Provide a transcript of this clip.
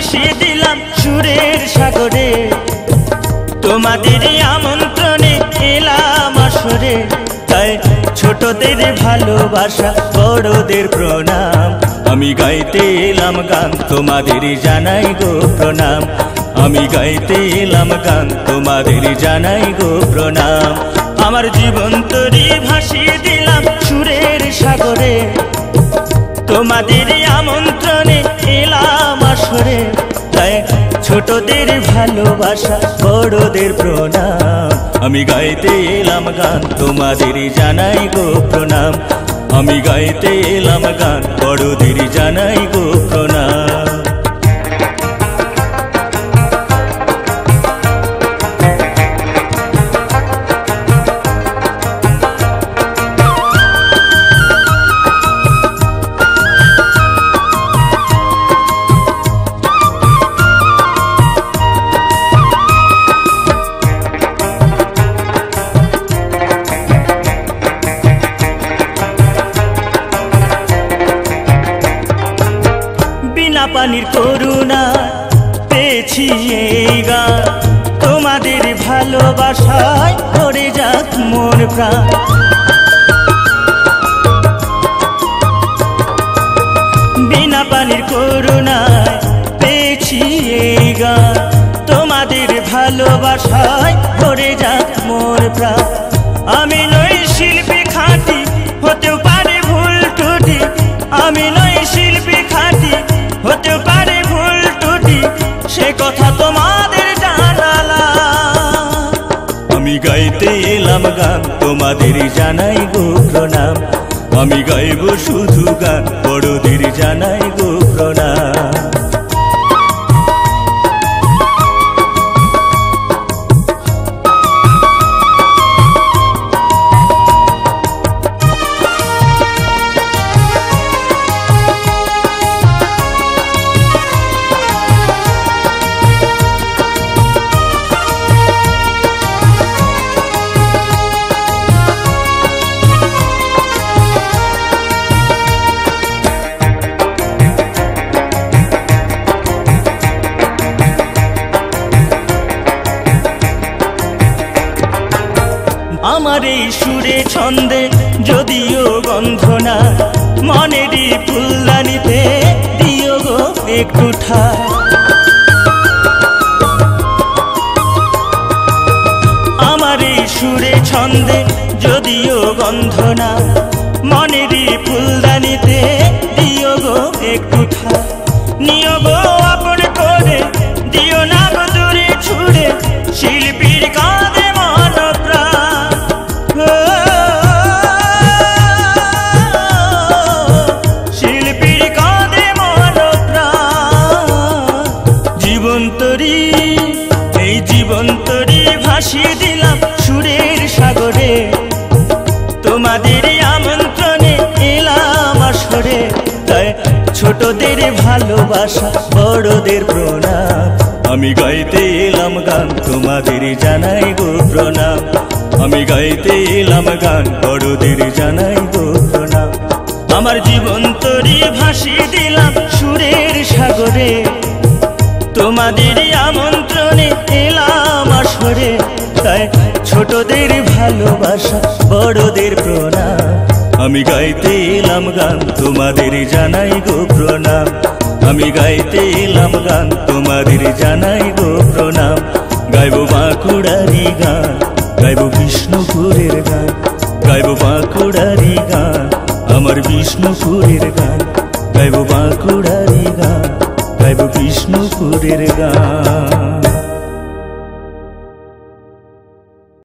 ভাসিয়ে দিলাম সুরের সাগরে। তোমাদের আমন্ত্রণে এলাম আসরে, তাই ছোটদের ভালোবাসা বড়দের প্রণাম। আমি গাইতে এলাম গান, তোমাদের জানাই গো প্রণাম। আমি গাইতে এলাম গান, তোমাদের জানাই গো প্রণাম। আমার জীবন তরি ভাসিয়ে দিলাম সুরের সাগরে। তোমাদের আমন্ত্রণে এলাম আসরে, তাই ছোটদের ভালোবাসা বড়দের প্রণাম। আমি গাইতে এলাম গান, তোমাদের জানাই গো প্রণাম। আমি গাইতে এলাম গান, বড়দের জানাই গো প্রণাম। পানির করুণা পেয়েছি এই গান, তোমাদের ভালোবাসায় ভরে যাক মন প্রাণ। বিনা পানির করুণায় পেয়েছি এই গান, তোমাদের ভালোবাসায় ভরে যাক মন প্রাণ। আমি নই শিল্পী খাঁটি, হতেও পারে ভুল ত্রুটি। আমি নই শিল্পী খাঁটি, হতেও পারে ভুল ত্রুটি, সে কথা তোমাদের জানালাম। আমি গাইতে এলাম গান, তোমাদের জানাই গো প্রণাম। আমি গাইব শুধু গান, বড়দের জানাই গো প্রণাম। আমার এই সুরে ছন্দে যদিও গন্ধ না, মনেরই ফুলদানিতে দিও গো একটু ঠাই। আমার এই সুরে ছন্দে যদিও গন্ধ না, মনেরই ফুলদানিতে দিও গো একটু ঠাই। নিও গো আপন করে, দিও না গো দূরে ছুড়ে, শিল্পীর কাঁধে মন প্রাণ। শিল্পীর কাঁধে মন প্রাণ। জীবন তরি, এই জীবন তরি ভাসিয়ে দিলাম সুরের সাগরে। তোমাদের আমন্ত্রণে এলাম আসরে, তাই ছোটদের ভালোবাসা বড়দের প্রণাম। আমি গাইতে এলাম গান, তোমাদের জানাই গো প্রণাম। আমি গাইতে এলাম গান, বড়দের জানাই গো প্রণাম। আমার জীবন তরি ভাসিয়ে দিলাম সুরের সাগরে। তোমাদের আমন্ত্রণে এলাম আসরে, তাই ছোটদের ভালোবাসা বড়দের প্রণাম। আমি গাইতে এলাম গান, তোমাদের জানাই গো প্রণাম। আমি গাইতে এলাম গান, তোমাদের জানাই গো প্রণাম। গাইব বাঁকুড়ারি গান, গাইব বিষ্ণুপুরের গান। গাইব বাঁকুড়ারি গান, আমার বিষ্ণুপুরের গান। গাইব বাঁকুড়ারি গান, গাইব বিষ্ণুপুরের গান।